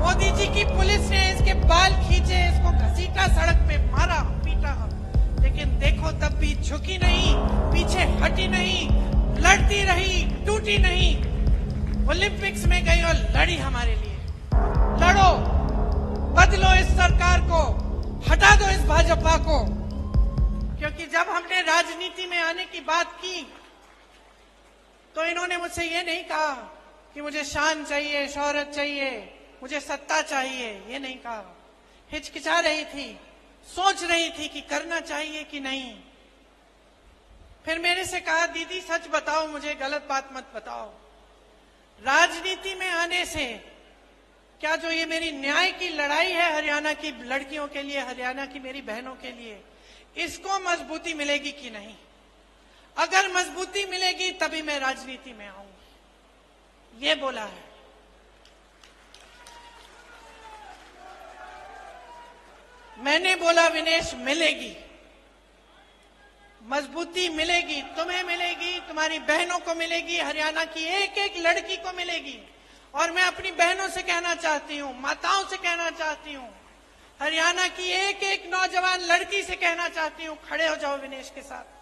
मोदी जी की पुलिस ने इसके बाल खींचे, इसको घसीटा, सड़क पे मारा, पीटा, लेकिन देखो तब भी झुकी नहीं, पीछे हटी नहीं, लड़ती रही, टूटी नहीं। ओलंपिक्स में गई और लड़ी हमारे लिए। लड़ो, बदलो इस सरकार को, हटा दो इस भाजपा को। क्योंकि जब हमने राजनीति में आने की बात की तो इन्होंने मुझसे ये नहीं कहा कि मुझे शान चाहिए, शोहरत चाहिए, मुझे सत्ता चाहिए, ये नहीं कहा। हिचकिचा रही थी, सोच रही थी कि करना चाहिए कि नहीं। फिर मेरे से कहा, दीदी सच बताओ, मुझे गलत बात मत बताओ। राजनीति में आने से क्या जो ये मेरी न्याय की लड़ाई है हरियाणा की लड़कियों के लिए, हरियाणा की मेरी बहनों के लिए, इसको मजबूती मिलेगी कि नहीं? अगर मजबूती मिलेगी तभी मैं राजनीति में आऊंगी, ये बोला है। मैंने बोला विनेश मिलेगी, मजबूती मिलेगी, तुम्हें मिलेगी, तुम्हारी बहनों को मिलेगी, हरियाणा की एक एक लड़की को मिलेगी। और मैं अपनी बहनों से कहना चाहती हूं, माताओं से कहना चाहती हूं, हरियाणा की एक एक नौजवान लड़की से कहना चाहती हूं, खड़े हो जाओ विनेश के साथ,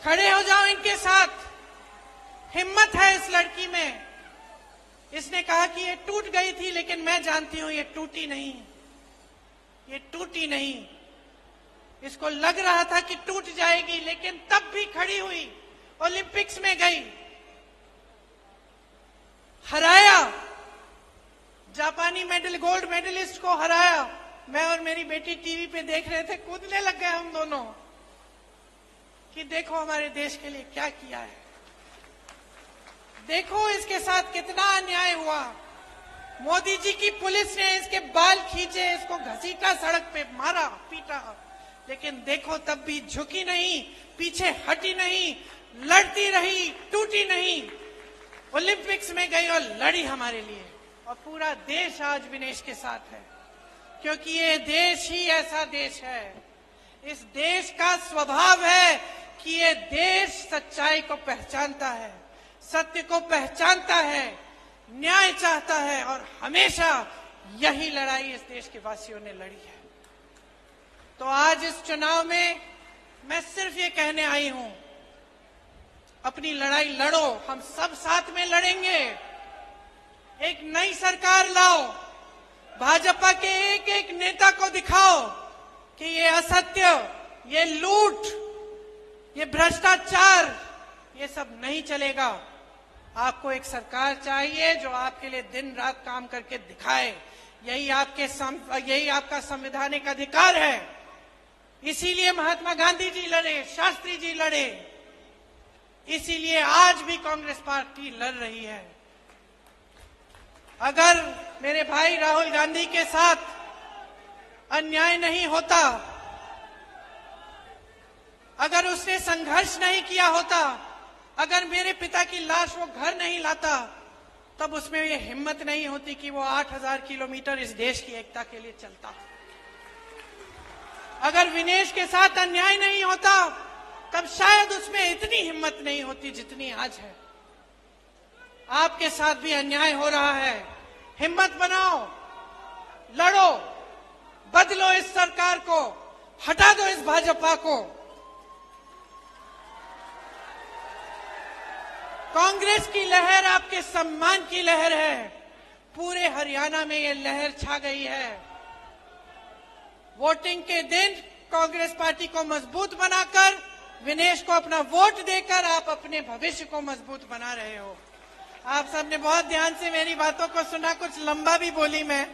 खड़े हो जाओ इनके साथ। हिम्मत है इस लड़की में। इसने कहा कि ये टूट गई थी, लेकिन मैं जानती हूं ये टूटी नहीं, ये टूटी नहीं। इसको लग रहा था कि टूट जाएगी, लेकिन तब भी खड़ी हुई, ओलंपिक्स में गई, हराया, जापानी गोल्ड मेडलिस्ट को हराया। मैं और मेरी बेटी टीवी पे देख रहे थे, कूदने लग गए हम दोनों कि देखो हमारे देश के लिए क्या किया है, देखो इसके साथ कितना अन्याय हुआ। मोदी जी की पुलिस ने इसके बाल खींचे, इसको घसीटा, सड़क पे मारा, पीटा, लेकिन देखो तब भी झुकी नहीं, पीछे हटी नहीं, लड़ती रही, टूटी नहीं। ओलंपिक्स में गई और लड़ी हमारे लिए। और पूरा देश आज विनेश के साथ है, क्योंकि ये देश ही ऐसा देश है। इस देश का स्वभाव है कि ये देश सच्चाई को पहचानता है, सत्य को पहचानता है, न्याय चाहता है, और हमेशा यही लड़ाई इस देश के वासियों ने लड़ी है। तो आज इस चुनाव में मैं सिर्फ ये कहने आई हूं, अपनी लड़ाई लड़ो, हम सब साथ में लड़ेंगे। एक नई सरकार लाओ, भाजपा के एक एक नेता को दिखाओ कि ये असत्य, ये लूट, ये भ्रष्टाचार, ये सब नहीं चलेगा। आपको एक सरकार चाहिए जो आपके लिए दिन रात काम करके दिखाए। यही आपका संवैधानिक अधिकार है। इसीलिए महात्मा गांधी जी लड़े, शास्त्री जी लड़े, इसीलिए आज भी कांग्रेस पार्टी लड़ रही है। अगर मेरे भाई राहुल गांधी के साथ अन्याय नहीं होता, अगर उसने संघर्ष नहीं किया होता, अगर मेरे पिता की लाश वो घर नहीं लाता, तब उसमें ये हिम्मत नहीं होती कि वो 8000 किलोमीटर इस देश की एकता के लिए चलता। अगर विनेश के साथ अन्याय नहीं होता, तब शायद उसमें इतनी हिम्मत नहीं होती जितनी आज है। आपके साथ भी अन्याय हो रहा है, हिम्मत बनाओ, लड़ो, बदलो इस सरकार को, हटा दो इस भाजपा को। कांग्रेस की लहर आपके सम्मान की लहर है। पूरे हरियाणा में ये लहर छा गई है। वोटिंग के दिन कांग्रेस पार्टी को मजबूत बनाकर, विनेश को अपना वोट देकर आप अपने भविष्य को मजबूत बना रहे हो। आप सबने बहुत ध्यान से मेरी बातों को सुना, कुछ लंबा भी बोली मैं।